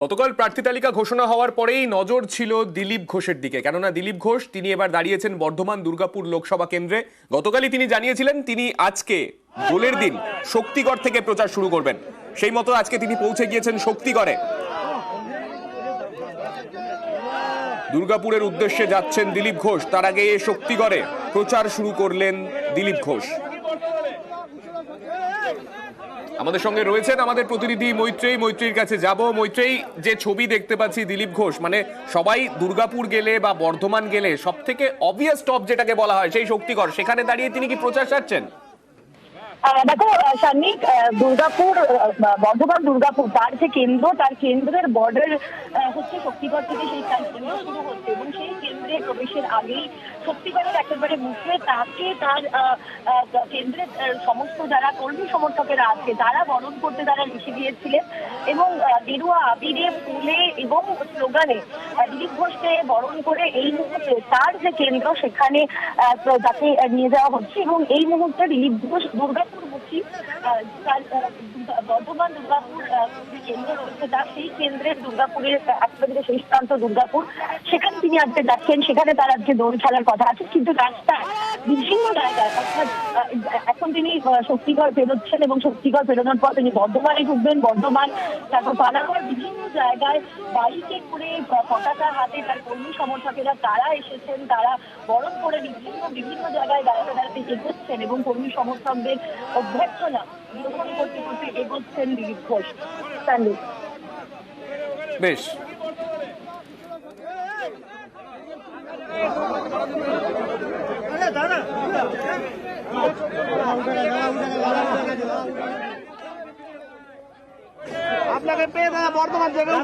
গতকাল প্রার্থী তালিকা ঘোষণা হওয়ার পরেই নজর ছিল দিলীপ ঘোষের দিকে। কেননা দিলীপ ঘোষ তিনি এবার দাঁড়িয়েছেন বর্ধমান দুর্গাপুর লোকসভা কেন্দ্রে। গতকালই তিনি জানিয়েছিলেন তিনি আজকে দোলের দিন শক্তিগড় থেকে প্রচার শুরু করবেন। সেই মতো আজকে তিনি পৌঁছে গিয়েছেন শক্তিগড়ে। দুর্গাপুরের উদ্দেশ্যে যাচ্ছেন দিলীপ ঘোষ। তার আগে শক্তিগড়ে প্রচার শুরু করলেন দিলীপ ঘোষ। আমাদের সঙ্গে রয়েছেন আমাদের প্রতিনিধি মৈত্রেয়ী। মৈত্রীর কাছে যাব। মৈত্রেয়ী, যে ছবি দেখতে পাচ্ছি দিলীপ ঘোষ, মানে সবাই দুর্গাপুর গেলে বা বর্ধমান গেলে সব থেকে অবভিয়াস স্টপ যেটাকে বলা হয় সেই শক্তিগড়, সেখানে দাঁড়িয়ে তিনি কি প্রচার সারছেন? দেখো সান্নিক, দুর্গাপুর বর্ধমান দুর্গাপুর তার যে কেন্দ্র, তার কেন্দ্রের বর্ডার হচ্ছে শক্তিগড় থেকে সেই কেন্দ্র শুরু হচ্ছে এবং সেই কেন্দ্রে প্রবেশের আগেই শক্তিগড়ের একেবারে মুখে তাকে তার কেন্দ্রের সমস্ত যারা কর্মী সমর্থকেরা আছে তারা বরণ করতে তারা লিখে দিয়েছিলেন এবং গেরুয়া আবিরে ফুলে এবং স্লোগানে দিলীপ ঘোষকে বরণ করে এই মুহূর্তে তার যে কেন্দ্র সেখানে তাকে নিয়ে যাওয়া হচ্ছে এবং এই মুহূর্তে দিলীপ ঘোষ দুর্গাপুরমুখী তার বর্ধমান দুর্গাপুর যে কেন্দ্র রয়েছে তার সেই কেন্দ্রের দুর্গাপুরের একেবারে শেষ প্রান্ত দুর্গাপুর, সেখানে তিনি আজকে যাচ্ছেন। সেখানে তার আজকে দোল খেলার কথা আছে, কিন্তু রাস্তায় বিভিন্ন জায়গায় অর্থাৎ এখন তিনি শক্তিগড় বেরোচ্ছেন এবং শক্তিগড় বেরোনোর পর তিনি বর্ধমানে ঢুকবেন। বর্ধমান, তারপর পানাগড়, বিভিন্ন জায়গায় বাইকে করে পতাকা হাতে তার কর্মী সমর্থকেরা তারা এসেছেন, তারা বরণ করে বিভিন্ন জায়গায় দাঁড়াতে দাঁড়াতে এগোচ্ছেন এবং কর্মী সমর্থকদের অভ্যর্থনা গ্রহণ করতে করতে এগোচ্ছেন দিলীপ ঘোষ। বেশ, আপনাকে পেয়ে দেয় বর্তমান জায়গায়